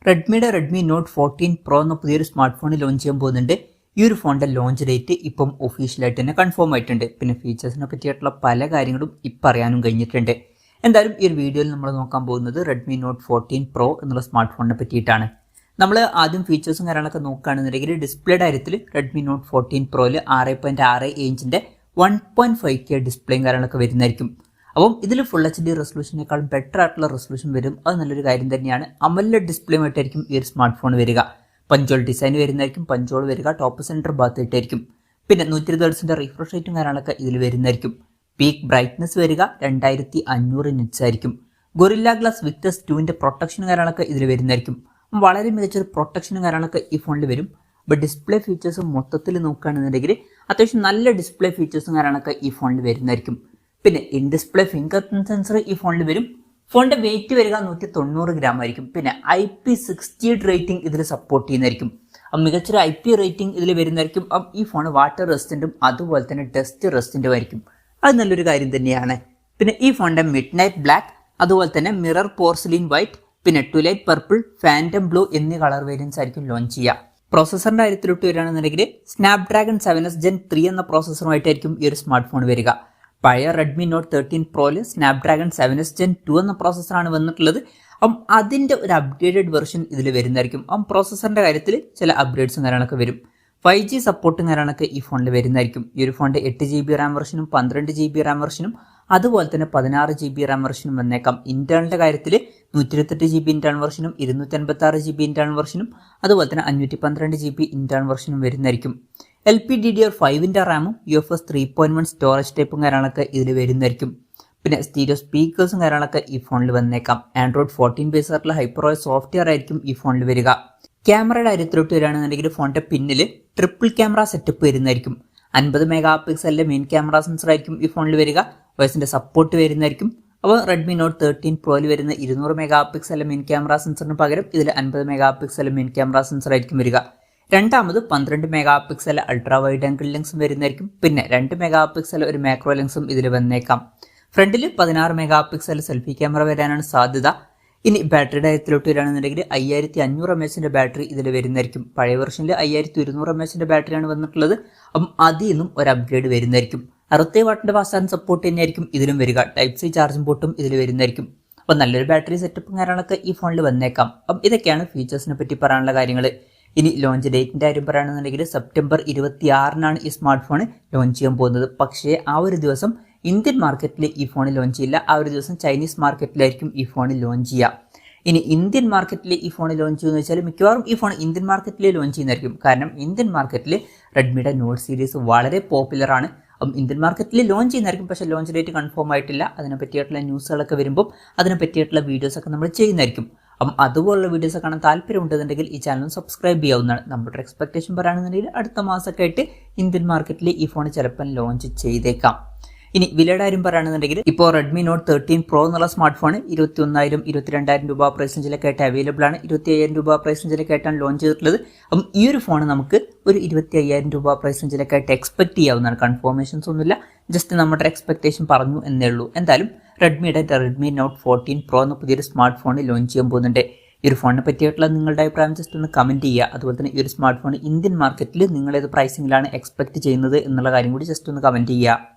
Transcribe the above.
റെഡ്മിയുടെ Redmi not 14 pro എന്ന പുതിയൊരു smart phone launch ചെയ്യാൻ പോകുന്നുണ്ട്. ഈ ഒരു ഫോണിന്റെ ലോഞ്ച് ഡേറ്റ് ഇപ്പം ഒഫീഷ്യലായിട്ട് തന്നെ കൺഫേം ആയിട്ടുണ്ട്. പിന്നെ ഫീച്ചേഴ്സിനെ പറ്റിയിട്ടുള്ള പല കാര്യങ്ങളും ഇപ്പം അറിയാനും കഴിഞ്ഞിട്ടുണ്ട്. എന്തായാലും ഈ ഒരു വീഡിയോയിൽ നമ്മൾ നോക്കാൻ പോകുന്നത് റെഡ്മി നോട്ട് 14 പ്രോ എന്നുള്ള സ്മാർട്ട് ഫോണിനെ പറ്റിയിട്ടാണ്. നമ്മൾ ആദ്യം ഫീച്ചേഴ്സും കാര്യങ്ങളൊക്കെ നോക്കുകയാണെന്നുണ്ടെങ്കിൽ ഡിസ്പ്ലേയുടെ കാര്യത്തിൽ റെഡ്മി നോട്ട് 14 പ്രോയിൽ 6.6 ഇഞ്ചിന്റെ 1.5K ഡിസ്പ്ലേയും കാര്യങ്ങളൊക്കെ വരുന്നതായിരിക്കും. അപ്പം ഇതിൽ ഫുൾ HD റെസൊല്യൂഷനേക്കാളും ബെറ്റർ ആയിട്ടുള്ള റെസൊല്യൂഷൻ വരും. അത് നല്ലൊരു കാര്യം തന്നെയാണ്. അമോലെഡ് ഡിസ്പ്ലേയുമായിട്ടായിരിക്കും ഈ ഒരു സ്മാർട്ട് ഫോൺ വരിക. പഞ്ചോൾ ഡിസൈൻ വരുന്നതായിരിക്കും. പഞ്ചോൾ വരിക ടോപ്പ് സെൻറ്റർ ഭാഗത്തായിട്ടായിരിക്കും. പിന്നെ 120 ഹെർട്സിന്റെ റിഫ്രഷ് റേറ്റും കാര്യങ്ങളൊക്കെ ഇതിൽ വരുന്നതായിരിക്കും. പീക്ക് ബ്രൈറ്റ്നസ് വരിക 2500 നിറ്റ്സ് ആയിരിക്കും. ഗൊറില്ല ഗ്ലാസ് വിക്ടസ് 2ന്റെ പ്രൊട്ടക്ഷനും കാര്യങ്ങളൊക്കെ ഇതിൽ വരുന്നതായിരിക്കും. വളരെ മികച്ചൊരു പ്രൊട്ടക്ഷനും കാര്യങ്ങളൊക്കെ ഈ ഫോണിൽ വരും. ഇപ്പോൾ ഡിസ്പ്ലേ ഫീച്ചേഴ്സ് മൊത്തത്തിൽ നോക്കുകയാണെന്നുണ്ടെങ്കിൽ അത്യാവശ്യം നല്ല ഡിസ്പ്ലേ ഫീച്ചേഴ്സും കാര്യങ്ങളൊക്കെ ഈ ഫോണിൽ വരുന്നതായിരിക്കും. പിന്നെ in display finger print sensor ഈ ഫോണിൽ വരും. ഫോണിന്റെ വെയിറ്റ് വരിക 190 ഗ്രാം ആയിരിക്കും. പിന്നെ IP68 റേറ്റിംഗ് ഇതിൽ സപ്പോർട്ട് ചെയ്യുന്നതായിരിക്കും. മികച്ചൊരു IP റേറ്റിംഗ് ഇതിൽ വരുന്നതായിരിക്കും. ഈ ഫോൺ വാട്ടർ റെസിസ്റ്റന്റും അതുപോലെ തന്നെ ഡസ്റ്റ് റെസിസ്റ്റന്റും ആയിരിക്കും. അത് നല്ലൊരു കാര്യം തന്നെയാണ്. പിന്നെ ഈ ഫോണിന്റെ മിഡ് നൈറ്റ് ബ്ലാക്ക്, അതുപോലെ തന്നെ മിറർ പോർസിലിൻ വൈറ്റ്, പിന്നെ ട്വിലൈറ്റ് പർപ്പിൾ, ഫാൻറ്റം ബ്ലൂ എന്നീ കളർ വേരിയൻസ് ആയിരിക്കും ലോഞ്ച് ചെയ്യുക. പ്രോസസറിന്റെ കാര്യത്തിലോട്ട് വരികയാണെന്നുണ്ടെങ്കിൽ സ്നാപ്ഡ്രാഗൺ 7s Gen 3 എന്ന പ്രോസസറുമായിട്ടായിരിക്കും ഈ ഒരു സ്മാർട്ട് ഫോൺ വരിക. പഴയ റെഡ്മി നോട്ട് 13 പ്രോയിൽ സ്നാപ്ഡ്രാഗൺ 7s Gen 2 എന്ന പ്രോസസ്സറാണ് വന്നിട്ടുള്ളത്. അതിൻ്റെ ഒരു അപ്ഗ്രേഡഡ് വെർഷൻ ഇതിൽ വരുന്നതായിരിക്കും. പ്രോസസ്സറിൻ്റെ കാര്യത്തിൽ ചില അപ്ഗ്രേഡ്സും കാര്യങ്ങളൊക്കെ വരും. 5G സപ്പോർട്ടും കാര്യങ്ങളൊക്കെ ഈ ഫോണിൽ വരുന്നതായിരിക്കും. ഈ ഒരു ഫോണിൻ്റെ 8GB റാം വെർഷനും 12GB റാം വെർഷനും അതുപോലെ തന്നെ 16GB റാം വെർഷനും വന്നേക്കാം. ഇന്റേണലിൻ്റെ കാര്യത്തിൽ 128GB ഇന്റേണൽ വെർഷനും 256GB ഇന്റേണൽ വെർഷനും അതുപോലെ തന്നെ 512GB ഇന്റേണൽ വെർഷനും വരുന്നതായിരിക്കും. LPDDR5ന്റെ റാമും UFS 3.1 സ്റ്റോറേജ് ടൈപ്പും കാര്യങ്ങളൊക്കെ ഇതിൽ വരുന്നതായിരിക്കും. പിന്നെ സ്റ്റീരിയോ സ്പീക്കേഴ്സും കാര്യങ്ങളൊക്കെ ഈ ഫോണിൽ വന്നേക്കാം. Android 14 ബേസ് ആയിട്ടുള്ള ഹൈപ്പറോയ് സോഫ്റ്റ്വെയർ ആയിരിക്കും ഈ ഫോണിൽ വരിക. ക്യാമറയുടെ കാര്യത്തിലോട്ട് വരികയാണെന്നുണ്ടെങ്കിൽ ഫോണിന്റെ പിന്നിൽ ട്രിപ്പിൾ ക്യാമറ സെറ്റപ്പ് വരുന്നതായിരിക്കും. 50 മെഗാ പിക്സലിലെ മെയിൻ ക്യാമറ സെൻസർ ആയിരിക്കും ഈ ഫോണിൽ വരിക. വോയിസിന്റെ സപ്പോർട്ട് വരുന്നതായിരിക്കും. അപ്പോൾ റെഡ്മി നോട്ട് 13 പ്രോയിൽ വരുന്ന 200 മെഗാ പിക്സലിലെ മെയിൻ ക്യാമറ സെൻസറിന് പകരം ഇതിൽ 50 മെഗാ പിക്സലിലെ മെയിൻ ക്യാമറ സെൻസർ ആയിരിക്കും വരിക. രണ്ടാമത് 12 megapixel ultra wide angle ലെൻസും വരുന്നതായിരിക്കും. പിന്നെ 2 മെഗാ പിക്സൽ ഒരു മാക്രോ ലെൻസും ഇതിൽ വന്നേക്കാം. ഫ്രണ്ടിൽ 16 മെഗാ പിക്സൽ സെൽഫി ക്യാമറ വരാനാണ് സാധ്യത. ഇനി ബാറ്ററിയുടെ കാര്യത്തിലോട്ട് വരികയാണെന്നുണ്ടെങ്കിൽ 5500 mAhന്റെ ബാറ്ററി ഇതിൽ വരുന്നതായിരിക്കും. പഴയ വെർഷനിൽ 5200 mAhന്റെ ബാറ്ററിയാണ് വന്നിട്ടുള്ളത്. അതിൽ നിന്നും ഒരു അപ്ഗ്രേഡ് വരുന്നതായിരിക്കും. 67 വാട്ടിന്റെ ഫാസ്റ്റ് ചാർജിംഗ് സപ്പോർട്ട് തന്നെയായിരിക്കും ഇതിലും വരിക. ടൈപ്പ് സി ചാർജിംഗ് പോർട്ടും ഇതിൽ വരുന്നതായിരിക്കും. നല്ലൊരു ബാറ്ററി സെറ്റപ്പും കാര്യങ്ങളൊക്കെ ഈ ഫോണിൽ വന്നേക്കാം. ഇതൊക്കെയാണ് ഫീച്ചേഴ്സിനെ പറ്റി പറയാനുള്ള കാര്യങ്ങൾ. ഇനി ലോഞ്ച് ഡേറ്റിന്റെ കാര്യം പറയുകയാണെന്നുണ്ടെങ്കിൽ സെപ്റ്റംബർ 26-നാണ് ഈ സ്മാർട്ട് ഫോൺ ലോഞ്ച് ചെയ്യാൻ പോകുന്നത്. പക്ഷേ ആ ഒരു ദിവസം ഇന്ത്യൻ മാർക്കറ്റിൽ ഈ ഫോൺ ലോഞ്ച് ചെയ്യില്ല. ആ ഒരു ദിവസം ചൈനീസ് മാർക്കറ്റിലായിരിക്കും ഈ ഫോൺ ലോഞ്ച് ചെയ്യുക. ഇനി ഇന്ത്യൻ മാർക്കറ്റിൽ ഈ ഫോൺ ലോഞ്ച് ചെയ്യുമെന്ന് വെച്ചാൽ മിക്കവാറും ഈ ഫോൺ ഇന്ത്യൻ മാർക്കറ്റിൽ ലോഞ്ച് ചെയ്യുന്നതായിരിക്കും. കാരണം ഇന്ത്യൻ മാർക്കറ്റിൽ റെഡ്മിയുടെ നോട്ട് സീരീസ് വളരെ പോപ്പുലറാണ്. ഇന്ത്യൻ മാർക്കറ്റിൽ ലോഞ്ച് ചെയ്യുന്നതായിരിക്കും. പക്ഷേ ലോഞ്ച് ഡേറ്റ് കൺഫേം ആയിട്ടില്ല. അതിനെ പറ്റിയിട്ടുള്ള ന്യൂസുകളൊക്കെ വരുമ്പോൾ അതിനെ പറ്റിയിട്ടുള്ള വീഡിയോസൊക്കെ നമ്മൾ ചെയ്യുന്നതായിരിക്കും. അതുപോലുള്ള വീഡിയോസ് കാണാൻ താല്പര്യമുണ്ടെന്നുണ്ടെങ്കിൽ ഈ ചാനൽ സബ്സ്ക്രൈബ് ചെയ്യാവുന്നതാണ്. നമ്മുടെ എക്സ്പെക്ടേഷൻ പറയുകയാണെന്നുണ്ടെങ്കിൽ അടുത്ത മാസമൊക്കെ ആയിട്ട് ഇന്ത്യൻ മാർക്കറ്റിൽ ഈ ഫോൺ ചിലപ്പോൾ ലോഞ്ച് ചെയ്തേക്കാം. ഇനി വിലയുടെ കാര്യം പറയുകയാണെന്നുണ്ടെങ്കിൽ ഇപ്പോൾ റെഡ്മി നോട്ട് 13 പ്രോ എന്നുള്ള സ്മാർട്ട് ഫോൺ 21,000 22,000 രൂപ പ്രൈസ് റേഞ്ചിലൊക്കെ ആയിട്ട് അവൈലബിൾ ആണ്. 25,000 രൂപ പ്രൈസ് റേഞ്ചിലൊക്കെ ആയിട്ടാണ് ലോഞ്ച് ചെയ്തിട്ടുള്ളത്. ഈ ഒരു ഫോൺ നമുക്ക് ഒരു 25,000 രൂപ പ്രൈസ് റേഞ്ചിലൊക്കെ ആയിട്ട് എക്സ്പെക്ട് ചെയ്യാവുന്നതാണ്. കൺഫർമേഷൻസ് ഒന്നുമില്ല, ജസ്റ്റ് നമ്മുടെ എക്സ്പെക്ടേഷൻ പറഞ്ഞു എന്നേ ഉള്ളൂ. എന്തായാലും റെഡ്മി നോട്ട് 14 പ്രോ എന്ന പുതിയൊരു സ്മാർട്ട് ഫോൺ ലോഞ്ച് ചെയ്യാൻ പോകുന്നുണ്ട്. ഈ ഒരു ഫോണിനെ പറ്റിയിട്ടുള്ള നിങ്ങളുടെ അഭിപ്രായം ജസ്റ്റ് ഒന്ന് കമൻറ്റ് ചെയ്യുക. അതുപോലെ തന്നെ ഈ ഒരു സ്മാർട്ട് ഫോൺ ഇന്ത്യൻ മാർക്കറ്റിൽ നിങ്ങൾ ഏത് പ്രൈസിങ്ങിലാണ് എക്സ്പെക്ട് ചെയ്യുന്നത് എന്നുള്ള കാര്യം കൂടി ജസ്റ്റ് ഒന്ന് കമൻറ്റ് ചെയ്യുക.